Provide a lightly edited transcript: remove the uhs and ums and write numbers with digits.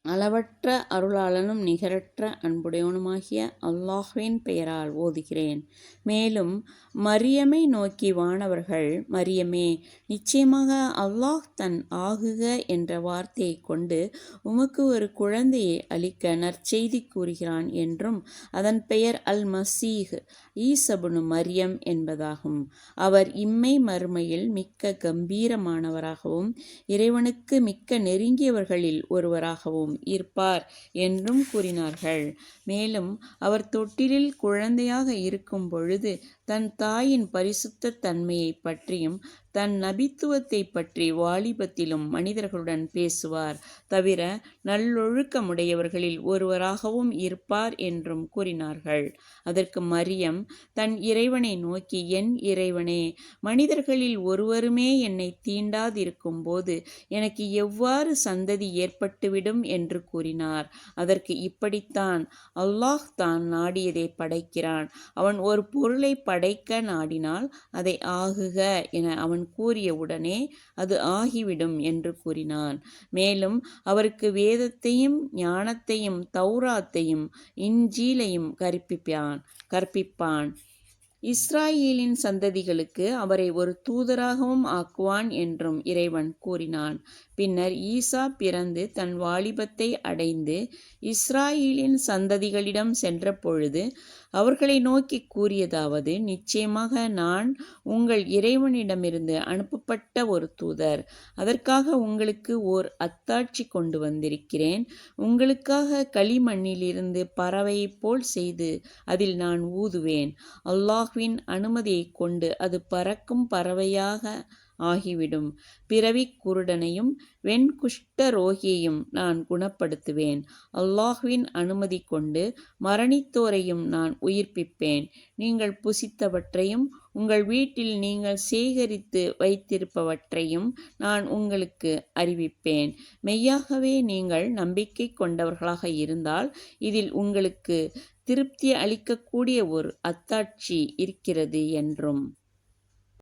அளவற்ற அருளாளனும் நிகரற்ற அன்புடையவனுமாகிய அல்லாஹ்வின் பெயரால் ஓதுகிறேன். மேலும் மரியமை நோக்கி வானவர்கள், மரியமே, நிச்சயமாக அல்லாஹ் தன் ஆகுக என்ற வார்த்தையை கொண்டு உமக்கு ஒரு குழந்தையை அளிக்க நற்செய்தி கூறுகிறான் என்றும் அதன் பெயர் அல் மசீஹ் ஈசபுனு மரியம் என்பதாகும். அவர் இம்மை மறுமையில் மிக்க கம்பீரமானவராகவும் இறைவனுக்கு மிக்க நெருங்கியவர்களில் ஒருவராகவும் இருப்பார் என்றும் கூறினார்கள். மேலும் அவர் தொட்டிலில் குழந்தையாக இருக்கும் பொழுது தன் தாயின் பரிசுத்த தன்மையை பற்றியும் தன் நபித்துவத்தை பற்றி வாலிபத்திலும் மனிதர்களுடன் பேசுவார். தவிர நல்லொழுக்கமுடையவர்களில் ஒருவராகவும் இருப்பார் என்றும் கூறினார்கள். அதற்கு மரியம் தன் இறைவனை நோக்கி, என் இறைவனே, மனிதர்களில் ஒருவருமே என்னை தீண்டாதிருக்கும் போது எனக்கு எவ்வாறு சந்ததி ஏற்பட்டுவிடும் என்று கூறினார். அதற்கு இப்படித்தான் அல்லாஹ் தான் நாடியதை படைக்கிறான். அவன் ஒரு பொருளை படைக்க நாடினால் அதை ஆகுக என அவன் கூறியவுடனே அது ஆகிவிடும் என்று கூறினான். மேலும் அவருக்கு வேதத்தையும் ஞானத்தையும் தௌராத்தையும் இன்ஜீலையும் கற்பிப்பான். இஸ்ராயேலின் சந்ததிகளுக்கு அவரை ஒரு தூதராகவும் ஆக்குவான் என்றும் இறைவன் கூறினான். பின்னர் ஈசா பிறந்து தன் வாலிபத்தை அடைந்து இஸ்ராயேலின் சந்ததிகளிடம் சென்ற பொழுது அவர்களை நோக்கி கூறியதாவது, நிச்சயமாக நான் உங்கள் இறைவனிடமிருந்து அனுப்பப்பட்ட ஒரு தூதர். அதற்காக உங்களுக்கு ஓர் அத்தாட்சி கொண்டு வந்திருக்கிறேன். உங்களுக்காக களிமண்ணிலிருந்து பறவையைப் போல் செய்து அதில் நான் ஊதுவேன். அல்லாஹ்வின் அனுமதியைக் கொண்டு அது பறக்கும் பறவையாக ஆகிவிடும். பிறவிக் குருடனையும் வெண்குஷ்டரோகியையும் நான் குணப்படுத்துவேன். அல்லாஹ்வின் அனுமதி கொண்டு மரணித்தோரையும் நான் உயிர்ப்பிப்பேன். நீங்கள் புசித்தவற்றையும் உங்கள் வீட்டில் நீங்கள் சேகரித்து வைத்திருப்பவற்றையும் நான் உங்களுக்கு அறிவிப்பேன். மெய்யாகவே நீங்கள் நம்பிக்கை கொண்டவர்களாக இருந்தால் இதில் உங்களுக்கு திருப்தி அளிக்கக்கூடிய ஒரு அத்தாட்சி இருக்கிறது என்றும்